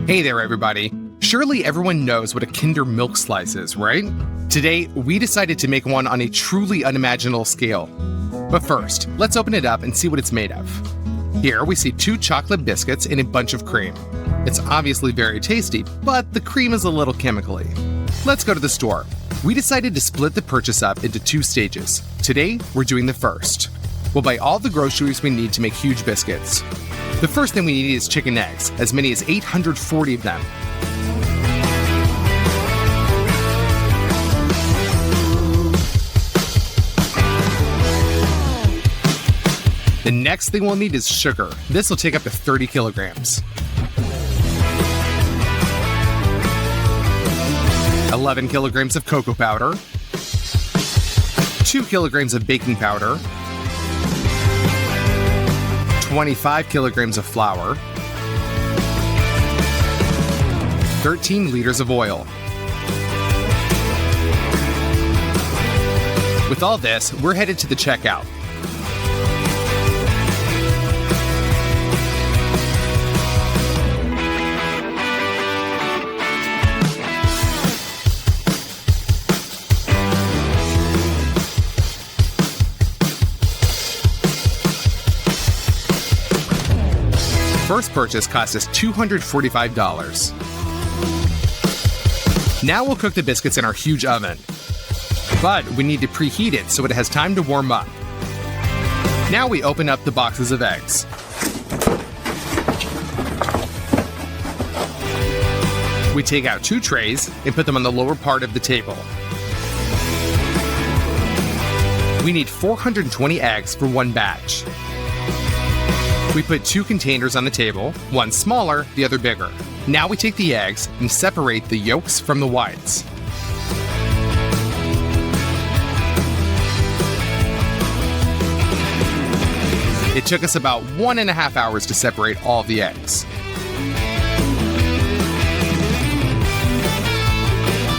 Hey there, everybody. Surely everyone knows what a Kinder Milk Slice is, right? Today, we decided to make one on a truly unimaginable scale. But first, let's open it up and see what it's made of. Here, we see 2 chocolate biscuits and a bunch of cream. It's obviously very tasty, but the cream is a little chemically. Let's go to the store. We decided to split the purchase up into 2 stages. Today, we're doing the first. We'll buy all the groceries we need to make huge biscuits. The first thing we need is chicken eggs, as many as 840 of them. The next thing we'll need is sugar. This will take up to 30 kilograms. 11 kilograms of cocoa powder. 2 kilograms of baking powder. 25 kilograms of flour, 13 liters of oil. With all this, we're headed to the checkout. First purchase cost us $245. Now we'll cook the biscuits in our huge oven. But we need to preheat it so it has time to warm up. Now we open up the boxes of eggs. We take out 2 trays and put them on the lower part of the table. We need 420 eggs for 1 batch. We put 2 containers on the table, one smaller, the other bigger. Now we take the eggs and separate the yolks from the whites. It took us about 1.5 hours to separate all the eggs.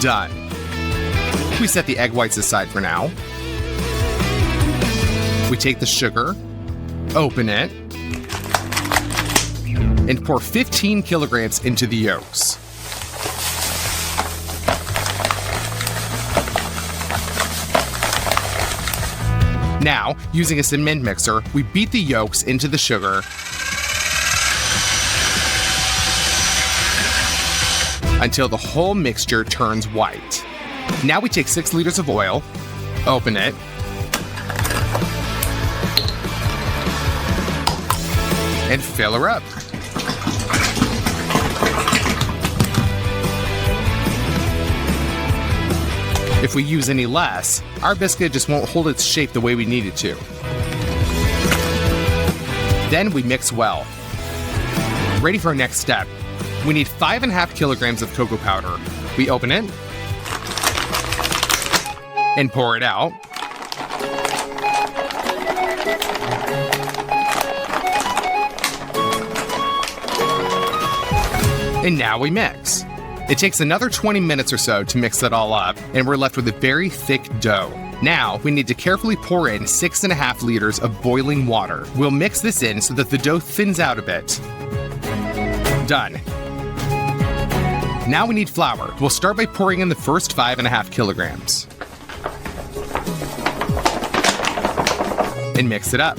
Done. We set the egg whites aside for now. We take the sugar, open it, and pour 15 kilograms into the yolks. Now, using a cement mixer, we beat the yolks into the sugar until the whole mixture turns white. Now we take 6 liters of oil, open it, and fill her up. If we use any less, our biscuit just won't hold its shape the way we need it to. Then we mix well. Ready for our next step. We need 5.5 kilograms of cocoa powder. We open it and pour it out. And now we mix. It takes another 20 minutes or so to mix it all up, and we're left with a very thick dough. Now, we need to carefully pour in 6.5 liters of boiling water. We'll mix this in so that the dough thins out a bit. Done. Now we need flour. We'll start by pouring in the first 5.5 kilograms. And mix it up.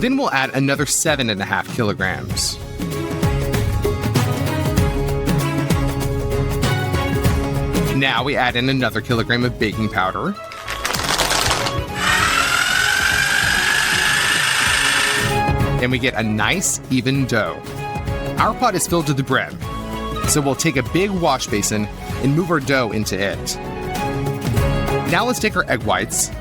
Then we'll add another 7.5 kilograms. Now we add in another kilogram of baking powder. And we get a nice, even dough. Our pot is filled to the brim, so we'll take a big wash basin and move our dough into it. Now let's take our egg whites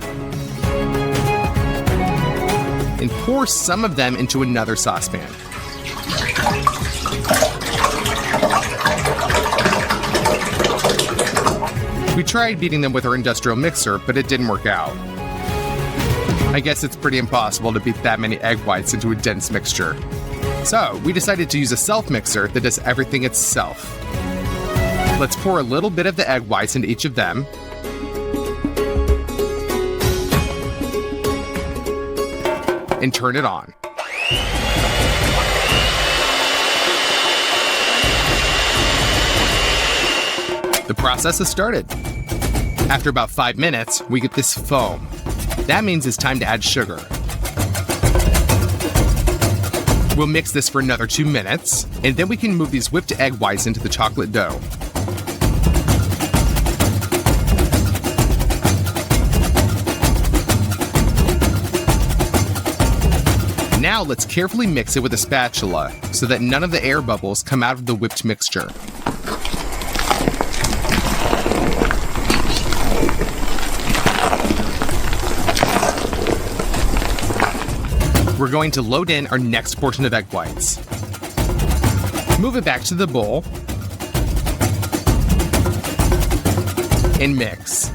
and pour some of them into another saucepan. We tried beating them with our industrial mixer, but it didn't work out. I guess it's pretty impossible to beat that many egg whites into a dense mixture. So we decided to use a self-mixer that does everything itself. Let's pour a little bit of the egg whites into each of them. And turn it on. the process has started. After about 5 minutes, we get this foam. That means it's time to add sugar. We'll mix this for another 2 minutes, and then we can move these whipped egg whites into the chocolate dough. Now let's carefully mix it with a spatula so that none of the air bubbles come out of the whipped mixture. We're going to load in our next portion of egg whites. Move it back to the bowl and mix.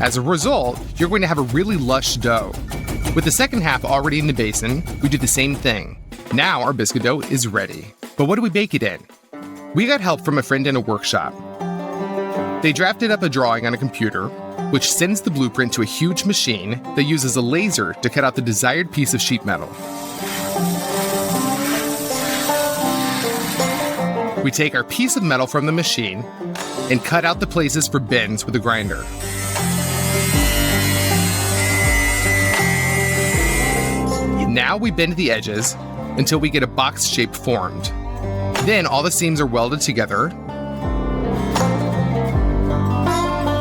As a result, you're going to have a really lush dough. With the second half already in the basin, we do the same thing. Now our biscuit dough is ready. But what do we bake it in? We got help from a friend in a workshop. They drafted up a drawing on a computer, which sends the blueprint to a huge machine that uses a laser to cut out the desired piece of sheet metal. We take our piece of metal from the machine and cut out the places for bends with a grinder. Now we bend the edges until we get a box shape formed. Then all the seams are welded together,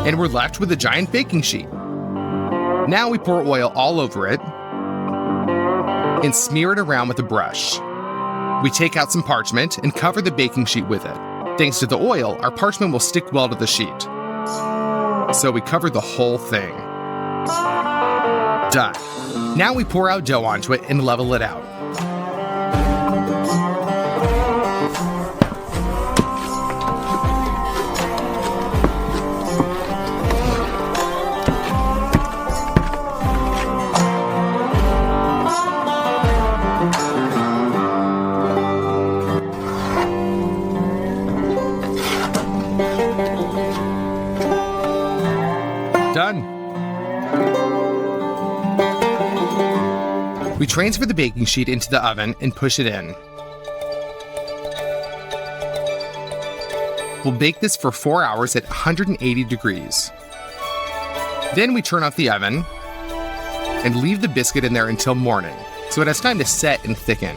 and we're left with a giant baking sheet. Now we pour oil all over it and smear it around with a brush. We take out some parchment and cover the baking sheet with it. Thanks to the oil, our parchment will stick well to the sheet. So we cover the whole thing. Done. Now we pour out dough onto it and level it out. Done. We transfer the baking sheet into the oven and push it in. We'll bake this for 4 hours at 180 degrees. Then we turn off the oven and leave the biscuit in there until morning, so it has time to set and thicken.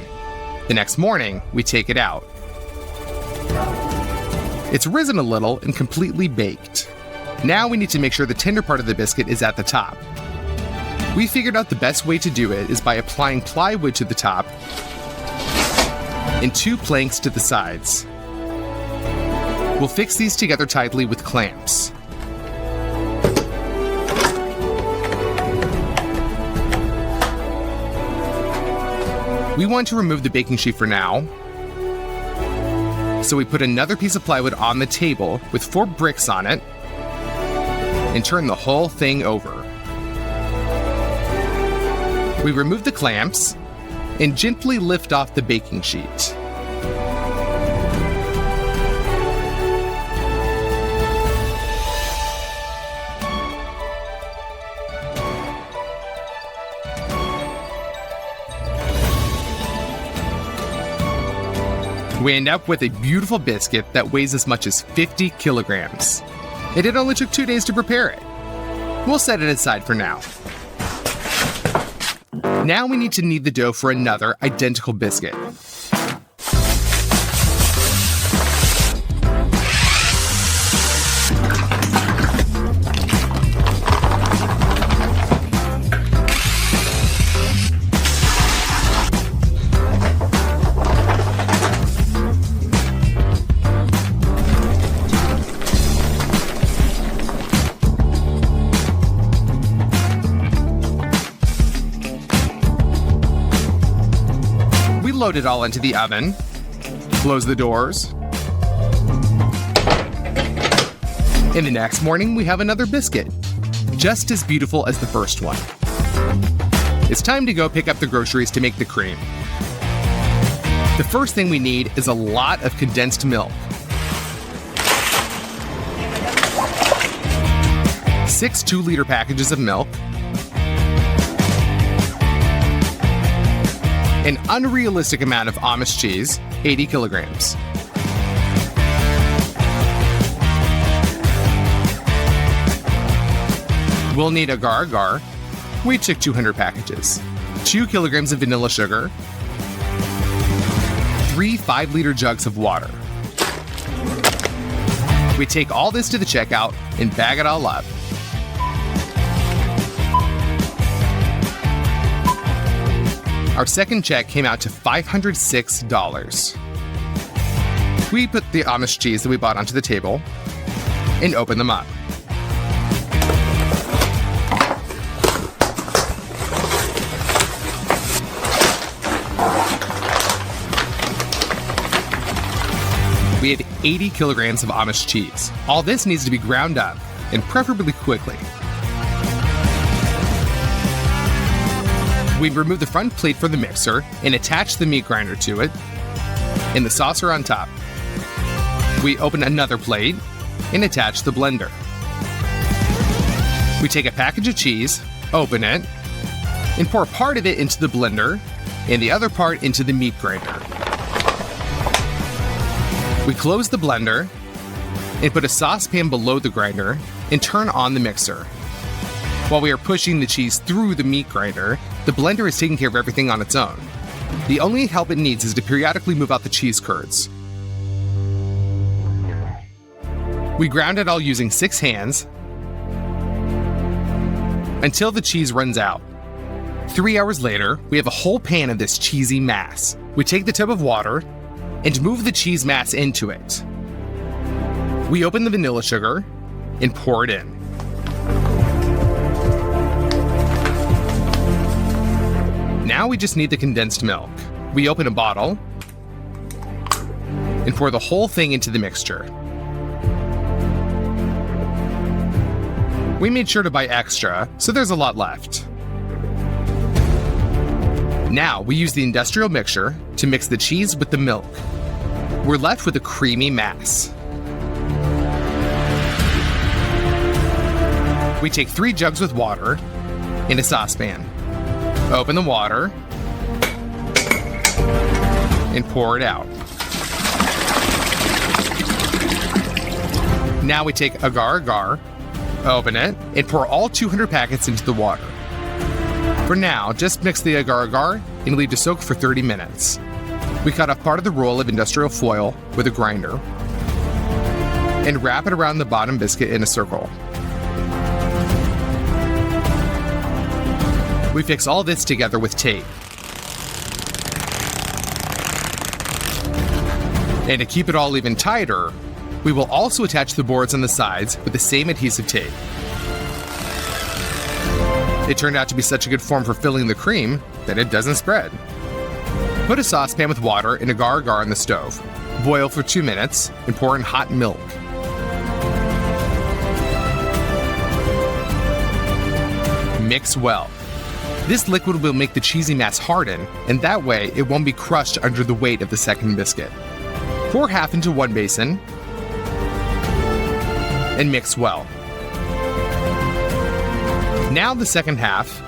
The next morning, we take it out. It's risen a little and completely baked. Now we need to make sure the tender part of the biscuit is at the top. We figured out the best way to do it is by applying plywood to the top and 2 planks to the sides. We'll fix these together tightly with clamps. We want to remove the baking sheet for now, so we put another piece of plywood on the table with 4 bricks on it and turn the whole thing over. We remove the clamps and gently lift off the baking sheet. We end up with a beautiful biscuit that weighs as much as 50 kilograms. And it only took 2 days to prepare it. We'll set it aside for now. Now we need to knead the dough for another identical biscuit. Load it all into the oven, close the doors, and the next morning we have another biscuit, just as beautiful as the first one. It's time to go pick up the groceries to make the cream. The first thing we need is a lot of condensed milk. 6 2-liter packages of milk, an unrealistic amount of Amish cheese, 80 kilograms. We'll need agar-agar. We took 200 packages. 2 kilograms of vanilla sugar. 3 5-liter jugs of water. We take all this to the checkout and bag it all up. Our second check came out to $506. We put the Amish cheese that we bought onto the table and opened them up. We had 80 kilograms of Amish cheese. All this needs to be ground up, and preferably quickly. We remove the front plate from the mixer and attach the meat grinder to it, and the saucer on top. We open another plate and attach the blender. We take a package of cheese, open it, and pour part of it into the blender and the other part into the meat grinder. We close the blender and put a saucepan below the grinder and turn on the mixer. While we are pushing the cheese through the meat grinder, the blender is taking care of everything on its own. The only help it needs is to periodically move out the cheese curds. We ground it all using 6 hands until the cheese runs out. 3 hours later, we have a whole pan of this cheesy mass. We take the tub of water and move the cheese mass into it. We open the vanilla sugar and pour it in. Now we just need the condensed milk. We open a bottle and pour the whole thing into the mixture. We made sure to buy extra, so there's a lot left. Now we use the industrial mixer to mix the cheese with the milk. We're left with a creamy mass. We take 3 jugs with water in a saucepan. Open the water and pour it out. Now we take agar-agar, open it, and pour all 200 packets into the water. For now, just mix the agar-agar and leave to soak for 30 minutes. We cut off part of the roll of industrial foil with a grinder and wrap it around the bottom biscuit in a circle. We fix all this together with tape. And to keep it all even tighter, we will also attach the boards on the sides with the same adhesive tape. It turned out to be such a good form for filling the cream that it doesn't spread. Put a saucepan with water and agar-agar on the stove. Boil for 2 minutes and pour in hot milk. Mix well. This liquid will make the cheesy mass harden, and that way it won't be crushed under the weight of the second biscuit. Pour half into one basin and mix well. Now the second half.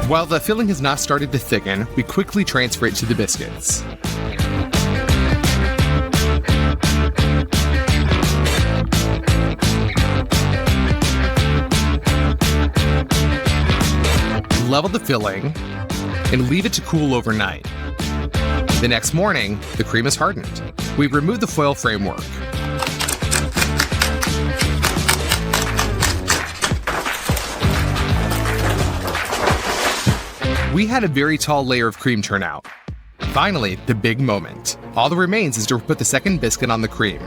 While the filling has not started to thicken, we quickly transfer it to the biscuits. Level the filling and leave it to cool overnight. The next morning, the cream is hardened. We remove the foil framework. We had a very tall layer of cream turn out. Finally, the big moment. All that remains is to put the second biscuit on the cream.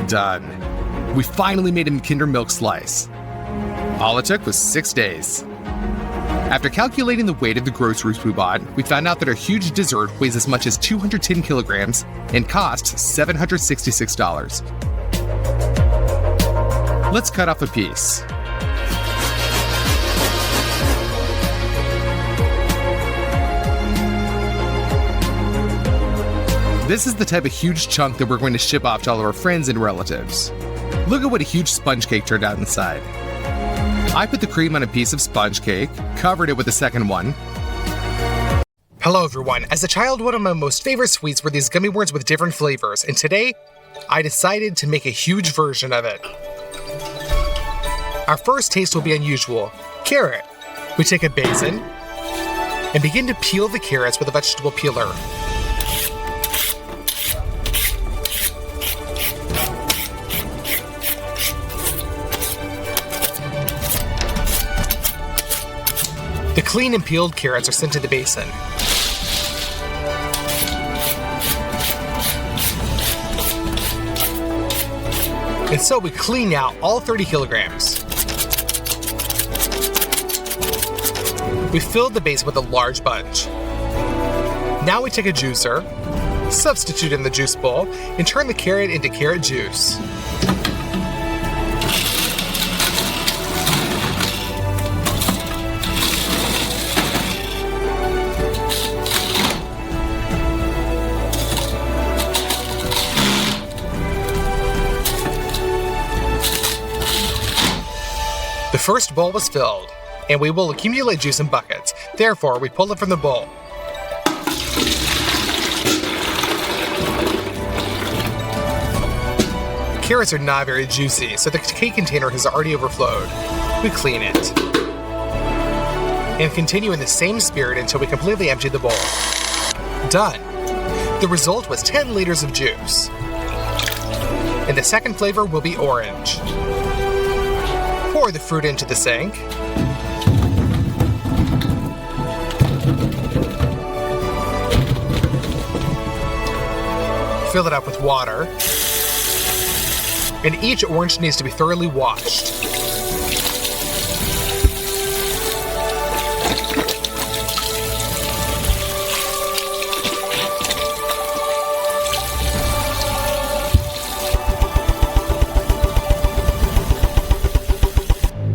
Done. We finally made a Kinder Milk slice. All it took was 6 days. After calculating the weight of the groceries we bought, we found out that our huge dessert weighs as much as 210 kilograms and costs $766. Let's cut off a piece. This is the type of huge chunk that we're going to ship off to all of our friends and relatives. Look at what a huge sponge cake turned out inside. I put the cream on a piece of sponge cake, covered it with the second one. Hello everyone. As a child, one of my most favorite sweets were these gummy worms with different flavors, and today, I decided to make a huge version of it. Our first taste will be unusual. Carrot. We take a basin and begin to peel the carrots with a vegetable peeler. The clean and peeled carrots are sent to the basin. And so we clean out all 30 kilograms. We filled the base with a large bunch. Now we take a juicer, substitute in the juice bowl, and turn the carrot into carrot juice. The first bowl was filled, and we will accumulate juice in buckets. Therefore, we pull it from the bowl. Carrots are not very juicy, so the cake container has already overflowed. We clean it. And continue in the same spirit until we completely empty the bowl. Done. The result was 10 liters of juice. And the second flavor will be orange. Pour the fruit into the sink. Fill it up with water. And each orange needs to be thoroughly washed.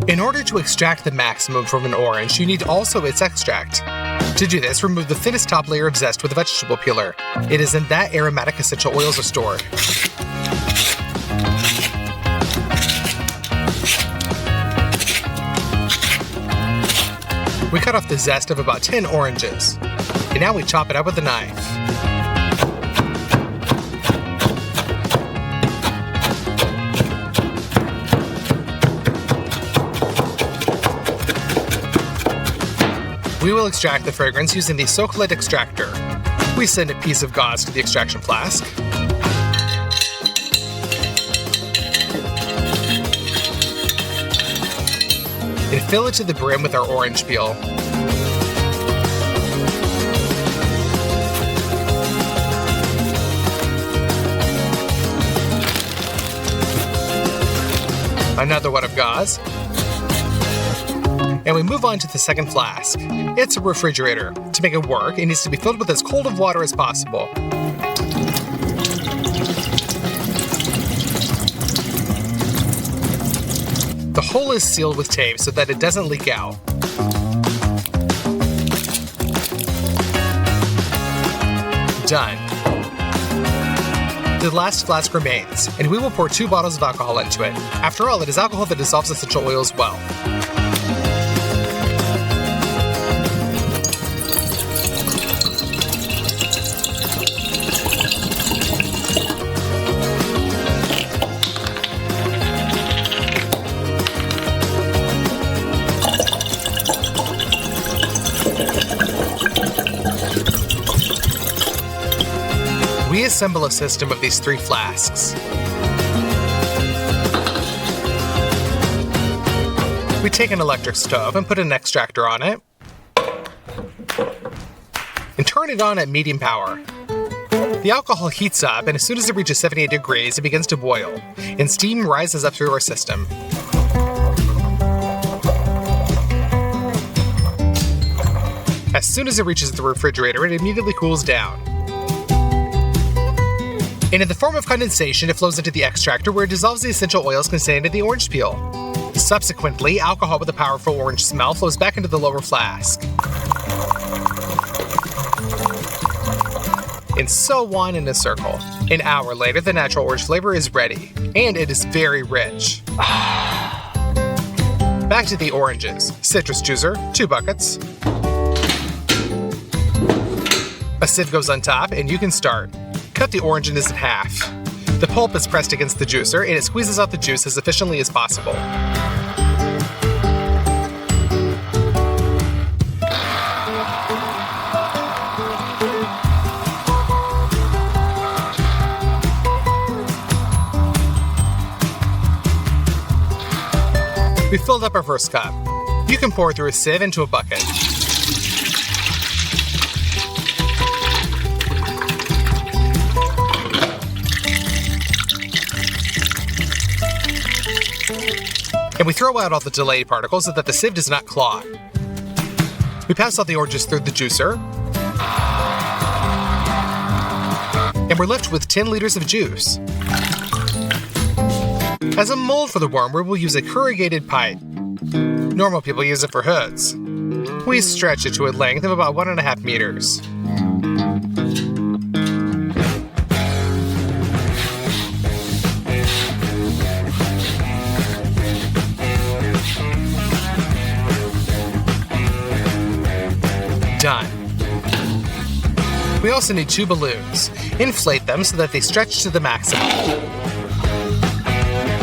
In order to extract the maximum from an orange, you need also its extract. To do this, remove the thinnest top layer of zest with a vegetable peeler. It is in that aromatic essential oils are stored. We cut off the zest of about 10 oranges, and now we chop it up with a knife. We will extract the fragrance using the Socolite extractor. We send a piece of gauze to the extraction flask. And fill it to the brim with our orange peel. Another one of gauze. And we move on to the second flask. It's a refrigerator. To make it work, it needs to be filled with as cold of water as possible. The hole is sealed with tape so that it doesn't leak out. Done. The last flask remains, and we will pour 2 bottles of alcohol into it. After all, it is alcohol that dissolves essential oils well. We assemble a system of these 3 flasks. We take an electric stove and put an extractor on it, and turn it on at medium power. The alcohol heats up, and as soon as it reaches 78 degrees, it begins to boil, and steam rises up through our system. As soon as it reaches the refrigerator, it immediately cools down. And in the form of condensation, it flows into the extractor where it dissolves the essential oils contained in the orange peel. Subsequently, alcohol with a powerful orange smell flows back into the lower flask. And so on in a circle. An hour later, the natural orange flavor is ready, and it is very rich. Back to the oranges. Citrus juicer, 2 buckets. A sieve goes on top, and you can start. Cut the oranges in half. The pulp is pressed against the juicer, and it squeezes out the juice as efficiently as possible. We filled up our first cup. You can pour through a sieve into a bucket. And we throw out all the delay particles so that the sieve does not clog. We pass all the oranges through the juicer. And we're left with 10 liters of juice. As a mold for the worm, we'll use a corrugated pipe. Normal people use it for hoods. We stretch it to a length of about 1.5 meters. Done. We also need 2 balloons. Inflate them so that they stretch to the maximum.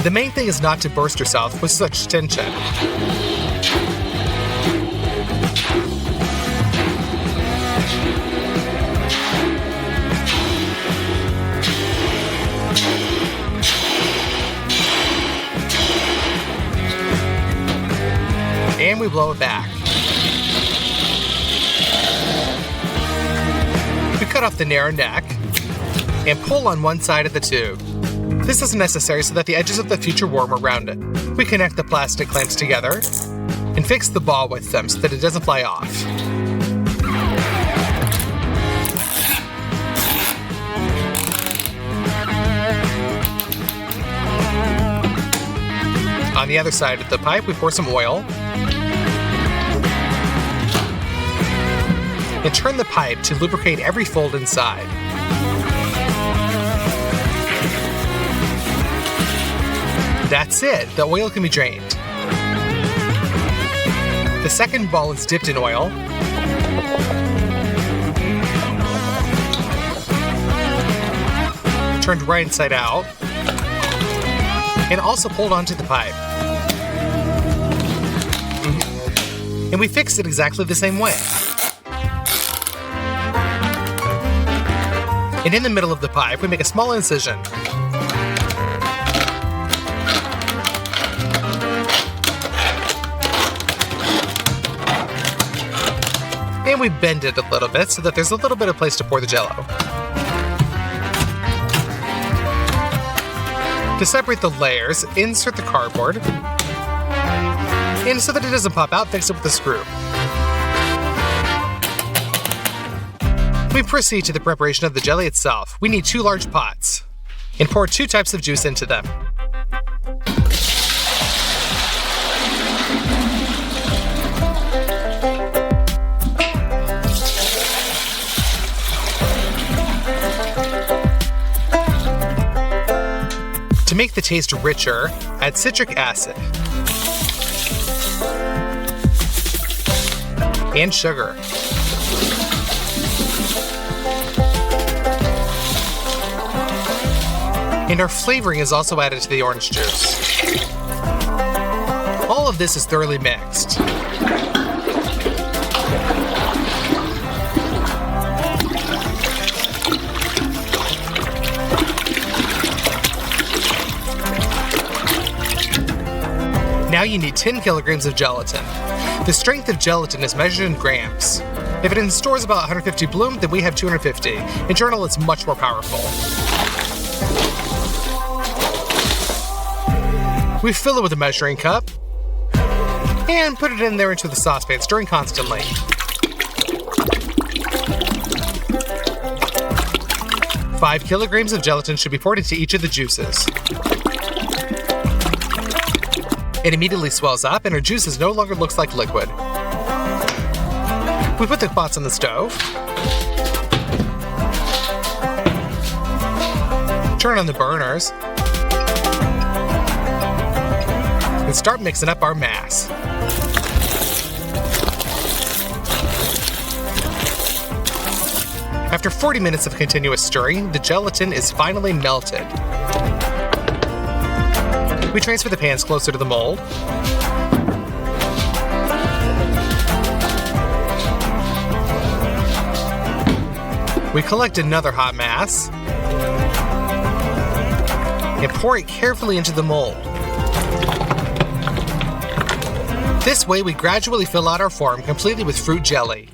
The main thing is not to burst yourself with such tension. And we blow it back. We cut off the narrow neck and pull on one side of the tube. This is necessary so that the edges of the future worm are rounded. We connect the plastic clamps together and fix the ball with them so that it doesn't fly off. On the other side of the pipe, we pour some oil and turn the pipe to lubricate every fold inside. That's it, the oil can be drained. The second ball is dipped in oil. Turned right inside out. And also pulled onto the pipe. And we fixed it exactly the same way. And in the middle of the pipe, we make a small incision. And we bend it a little bit so that there's a little bit of place to pour the Jell-O. To separate the layers, insert the cardboard. And so that it doesn't pop out, fix it with a screw. We proceed to the preparation of the jelly itself. We need 2 large pots. And pour 2 types of juice into them. To make the taste richer, add citric acid and sugar. And our flavoring is also added to the orange juice. All of this is thoroughly mixed. Now you need 10 kilograms of gelatin. The strength of gelatin is measured in grams. If it stores about 150 bloom, then we have 250. In journal, it's much more powerful. We fill it with a measuring cup and put it in there into the saucepan, stirring constantly. Five kilograms of gelatin should be poured into each of the juices. It immediately swells up and our juices no longer looks like liquid. We put the pots on the stove. Turn on the burners. and start mixing up our mass. After 40 minutes of continuous stirring, the gelatin is finally melted. We transfer the pans closer to the mold. We collect another hot mass and pour it carefully into the mold. This way, we gradually fill out our form completely with fruit jelly.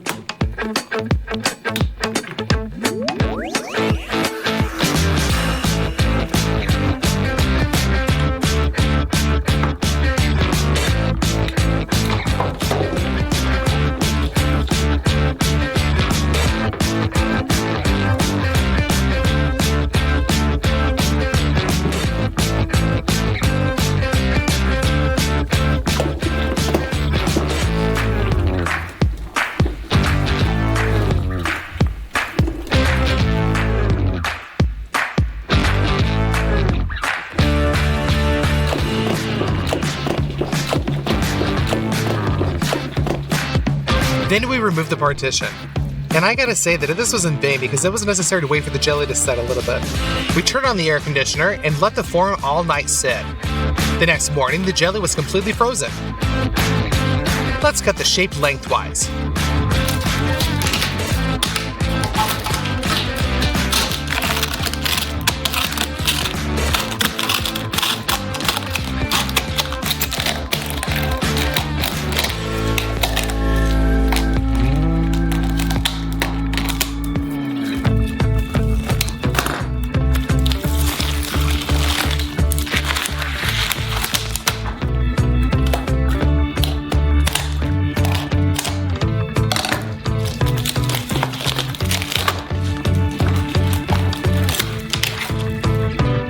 Then we remove the partition. And I gotta say that this was in vain because it was necessary to wait for the jelly to set a little bit. We turned on the air conditioner and let the form all night sit. The next morning, the jelly was completely frozen. Let's cut the shape lengthwise.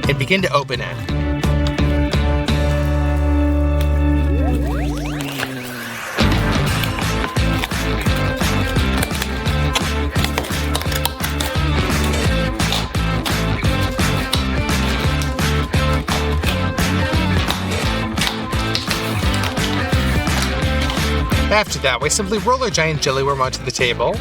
And begin to open it. After that, we simply roll our giant jelly worm onto the table.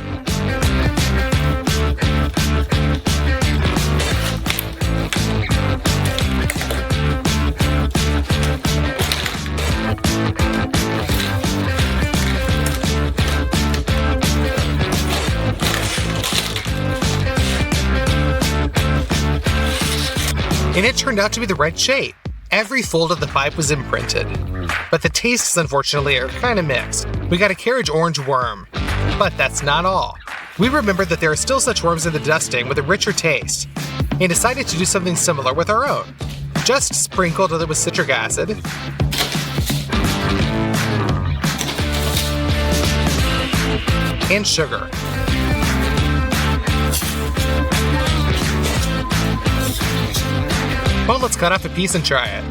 And it turned out to be the right shape. Every fold of the pipe was imprinted. But the tastes, unfortunately, are kind of mixed. We got a carriage orange worm. But that's not all. We remembered that there are still such worms in the dusting with a richer taste, and decided to do something similar with our own. Just sprinkled it with citric acid, and sugar. Well, let's cut off a piece and try it.